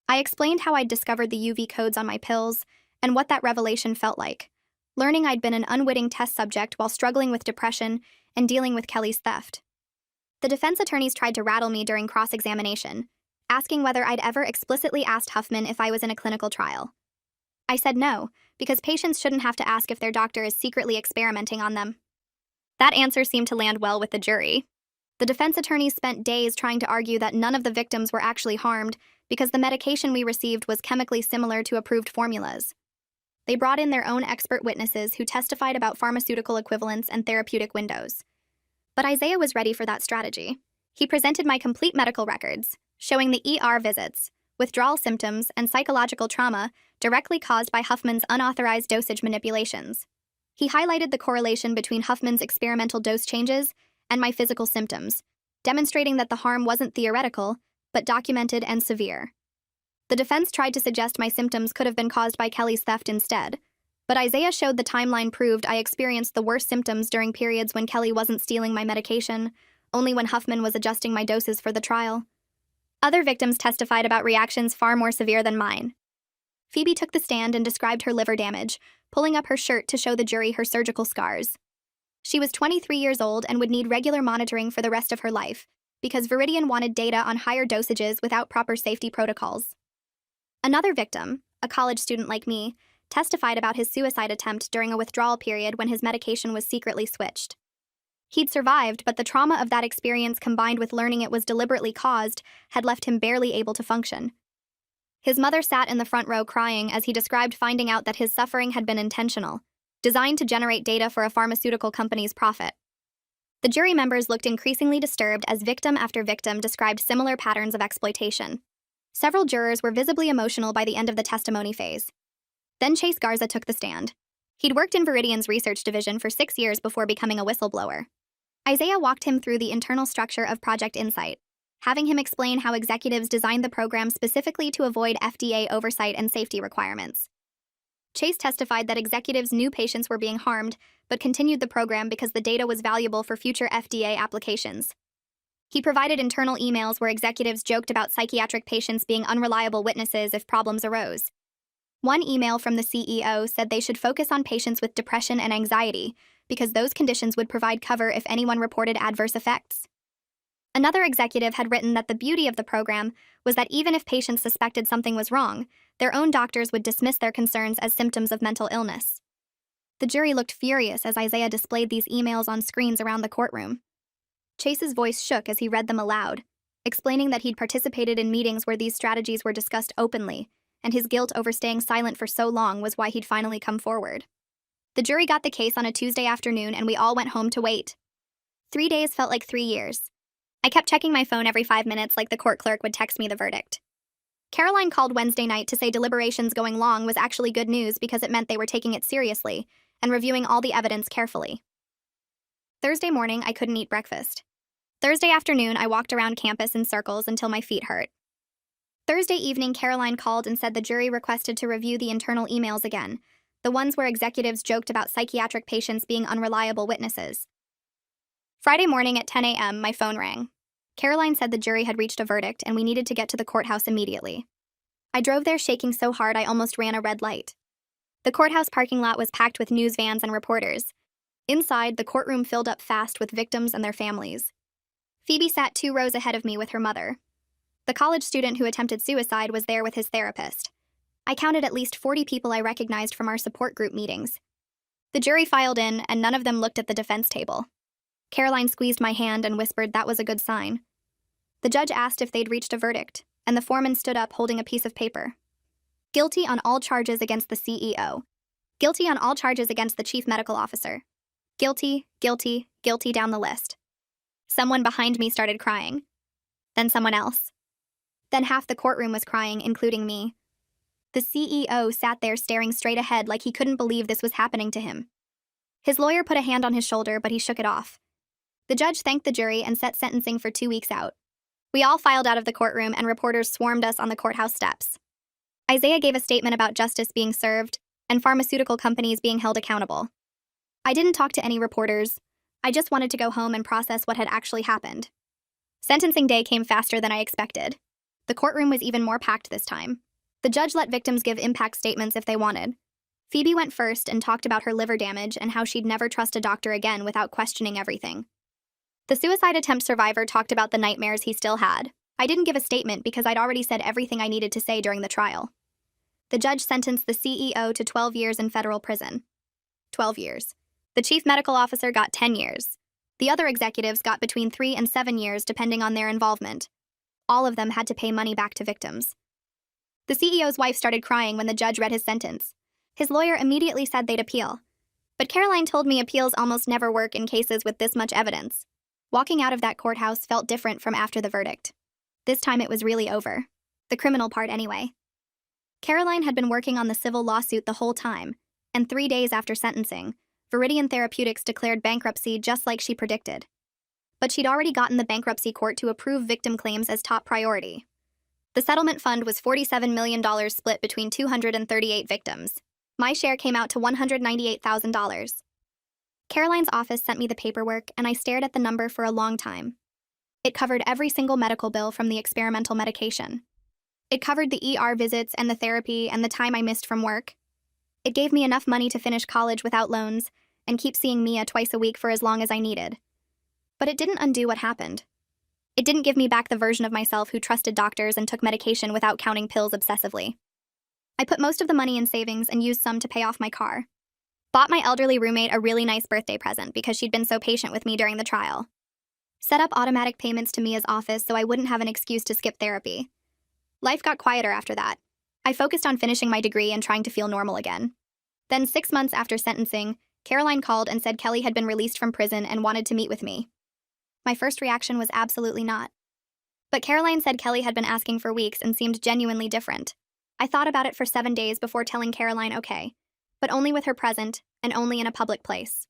I explained how I'd discovered the UV codes on my pills and what that revelation felt like, learning I'd been an unwitting test subject while struggling with depression and dealing with Kelly's theft. The defense attorneys tried to rattle me during cross-examination, asking whether I'd ever explicitly asked Huffman if I was in a clinical trial. I said no, because patients shouldn't have to ask if their doctor is secretly experimenting on them. That answer seemed to land well with the jury. The defense attorneys spent days trying to argue that none of the victims were actually harmed because the medication we received was chemically similar to approved formulas. They brought in their own expert witnesses who testified about pharmaceutical equivalents and therapeutic windows. But Isaiah was ready for that strategy. He presented my complete medical records, showing the ER visits, withdrawal symptoms, and psychological trauma directly caused by Huffman's unauthorized dosage manipulations. He highlighted the correlation between Huffman's experimental dose changes and my physical symptoms, demonstrating that the harm wasn't theoretical, but documented and severe. The defense tried to suggest my symptoms could have been caused by Kelly's theft instead, but Isaiah showed the timeline proved I experienced the worst symptoms during periods when Kelly wasn't stealing my medication, only when Huffman was adjusting my doses for the trial. Other victims testified about reactions far more severe than mine. Phoebe took the stand and described her liver damage, pulling up her shirt to show the jury her surgical scars. She was 23 years old and would need regular monitoring for the rest of her life, because Viridian wanted data on higher dosages without proper safety protocols. Another victim, a college student like me, testified about his suicide attempt during a withdrawal period when his medication was secretly switched. He'd survived, but the trauma of that experience combined with learning it was deliberately caused had left him barely able to function. His mother sat in the front row crying as he described finding out that his suffering had been intentional, designed to generate data for a pharmaceutical company's profit. The jury members looked increasingly disturbed as victim after victim described similar patterns of exploitation. Several jurors were visibly emotional by the end of the testimony phase. Then Chase Garza took the stand. He'd worked in Viridian's research division for 6 years before becoming a whistleblower. Isaiah walked him through the internal structure of Project Insight, having him explain how executives designed the program specifically to avoid FDA oversight and safety requirements. Chase testified that executives knew patients were being harmed, but continued the program because the data was valuable for future FDA applications. He provided internal emails where executives joked about psychiatric patients being unreliable witnesses if problems arose. One email from the CEO said they should focus on patients with depression and anxiety, because those conditions would provide cover if anyone reported adverse effects. Another executive had written that the beauty of the program was that even if patients suspected something was wrong, their own doctors would dismiss their concerns as symptoms of mental illness. The jury looked furious as Isaiah displayed these emails on screens around the courtroom. Chase's voice shook as he read them aloud, explaining that he'd participated in meetings where these strategies were discussed openly, and his guilt over staying silent for so long was why he'd finally come forward. The jury got the case on a Tuesday afternoon, and we all went home to wait. 3 days felt like 3 years. I kept checking my phone every 5 minutes like the court clerk would text me the verdict. Caroline called Wednesday night to say deliberations going long was actually good news because it meant they were taking it seriously and reviewing all the evidence carefully. Thursday morning, I couldn't eat breakfast. Thursday afternoon, I walked around campus in circles until my feet hurt. Thursday evening, Caroline called and said the jury requested to review the internal emails again, the ones where executives joked about psychiatric patients being unreliable witnesses. Friday morning at 10 a.m., my phone rang. Caroline said the jury had reached a verdict and we needed to get to the courthouse immediately. I drove there shaking so hard I almost ran a red light. The courthouse parking lot was packed with news vans and reporters. Inside, the courtroom filled up fast with victims and their families. Phoebe sat 2 rows ahead of me with her mother. The college student who attempted suicide was there with his therapist. I counted at least 40 people I recognized from our support group meetings. The jury filed in, and none of them looked at the defense table. Caroline squeezed my hand and whispered that was a good sign. The judge asked if they'd reached a verdict, and the foreman stood up holding a piece of paper. Guilty on all charges against the CEO. Guilty on all charges against the chief medical officer. Guilty, guilty, guilty down the list. Someone behind me started crying. Then someone else. Then half the courtroom was crying, including me. The CEO sat there staring straight ahead like he couldn't believe this was happening to him. His lawyer put a hand on his shoulder, but he shook it off. The judge thanked the jury and set sentencing for 2 weeks out. We all filed out of the courtroom and reporters swarmed us on the courthouse steps. Isaiah gave a statement about justice being served and pharmaceutical companies being held accountable. I didn't talk to any reporters. I just wanted to go home and process what had actually happened. Sentencing day came faster than I expected. The courtroom was even more packed this time. The judge let victims give impact statements if they wanted. Phoebe went first and talked about her liver damage and how she'd never trust a doctor again without questioning everything. The suicide attempt survivor talked about the nightmares he still had. I didn't give a statement because I'd already said everything I needed to say during the trial. The judge sentenced the CEO to 12 years in federal prison. 12 years. The chief medical officer got 10 years. The other executives got between 3 and 7 years depending on their involvement. All of them had to pay money back to victims. The CEO's wife started crying when the judge read his sentence. His lawyer immediately said they'd appeal. But Caroline told me appeals almost never work in cases with this much evidence. Walking out of that courthouse felt different from after the verdict. This time it was really over. The criminal part anyway. Caroline had been working on the civil lawsuit the whole time, and 3 days after sentencing, Viridian Therapeutics declared bankruptcy just like she predicted. but she'd already gotten the bankruptcy court to approve victim claims as top priority. The settlement fund was $47 million split between 238 victims. My share came out to $198,000. Caroline's office sent me the paperwork, and I stared at the number for a long time. It covered every single medical bill from the experimental medication. It covered the ER visits and the therapy and the time I missed from work. It gave me enough money to finish college without loans and keep seeing Mia twice a week for as long as I needed. But it didn't undo what happened. It didn't give me back the version of myself who trusted doctors and took medication without counting pills obsessively. I put most of the money in savings and used some to pay off my car. Bought my elderly roommate a really nice birthday present because she'd been so patient with me during the trial. Set up automatic payments to Mia's office so I wouldn't have an excuse to skip therapy. Life got quieter after that. I focused on finishing my degree and trying to feel normal again. Then 6 months after sentencing, Caroline called and said Kelly had been released from prison and wanted to meet with me. My first reaction was absolutely not. But Caroline said Kelly had been asking for weeks and seemed genuinely different. I thought about it for 7 days before telling Caroline okay, but only with her present and only in a public place.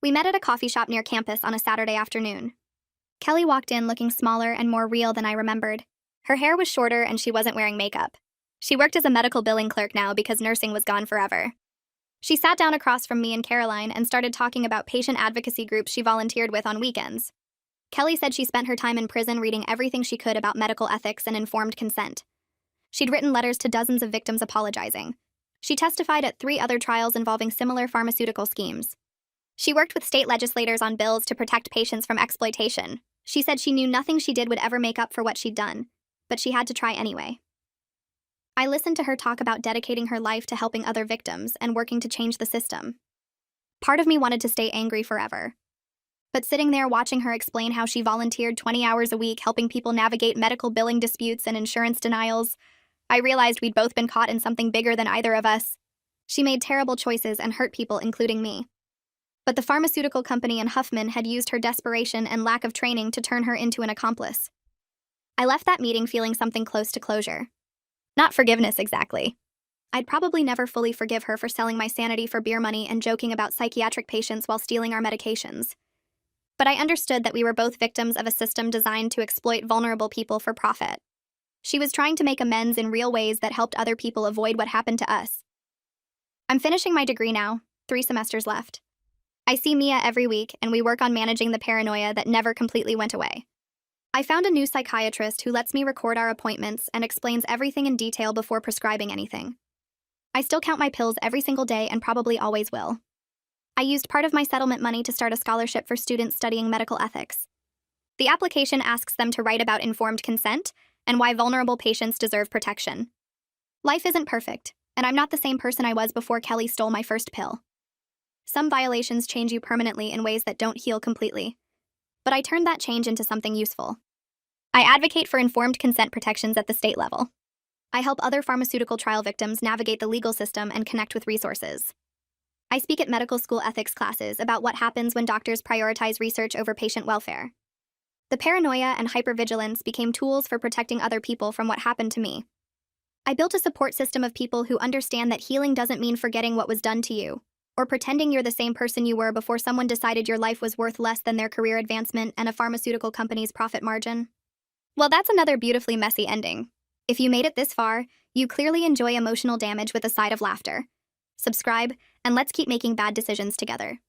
We met at a coffee shop near campus on a Saturday afternoon. Kelly walked in looking smaller and more real than I remembered. Her hair was shorter and she wasn't wearing makeup. She worked as a medical billing clerk now because nursing was gone forever. She sat down across from me and Caroline and started talking about patient advocacy groups she volunteered with on weekends. Kelly said she spent her time in prison reading everything she could about medical ethics and informed consent. She'd written letters to dozens of victims apologizing. She testified at 3 other trials involving similar pharmaceutical schemes. She worked with state legislators on bills to protect patients from exploitation. She said she knew nothing she did would ever make up for what she'd done, but she had to try anyway. I listened to her talk about dedicating her life to helping other victims and working to change the system. Part of me wanted to stay angry forever. But sitting there watching her explain how she volunteered 20 hours a week helping people navigate medical billing disputes and insurance denials, I realized we'd both been caught in something bigger than either of us. She made terrible choices and hurt people, including me. But the pharmaceutical company and Huffman had used her desperation and lack of training to turn her into an accomplice. I left that meeting feeling something close to closure. Not forgiveness, exactly. I'd probably never fully forgive her for selling my sanity for beer money and joking about psychiatric patients while stealing our medications. But I understood that we were both victims of a system designed to exploit vulnerable people for profit. She was trying to make amends in real ways that helped other people avoid what happened to us. I'm finishing my degree now, 3 semesters left. I see Mia every week, and we work on managing the paranoia that never completely went away. I found a new psychiatrist who lets me record our appointments and explains everything in detail before prescribing anything. I still count my pills every single day and probably always will. I used part of my settlement money to start a scholarship for students studying medical ethics. The application asks them to write about informed consent and why vulnerable patients deserve protection. Life isn't perfect, and I'm not the same person I was before Kelly stole my first pill. Some violations change you permanently in ways that don't heal completely. But I turned that change into something useful. I advocate for informed consent protections at the state level. I help other pharmaceutical trial victims navigate the legal system and connect with resources. I speak at medical school ethics classes about what happens when doctors prioritize research over patient welfare. The paranoia and hypervigilance became tools for protecting other people from what happened to me. I built a support system of people who understand that healing doesn't mean forgetting what was done to you, or pretending you're the same person you were before someone decided your life was worth less than their career advancement and a pharmaceutical company's profit margin. Well, that's another beautifully messy ending. If you made it this far, you clearly enjoy emotional damage with a side of laughter. Subscribe, and let's keep making bad decisions together.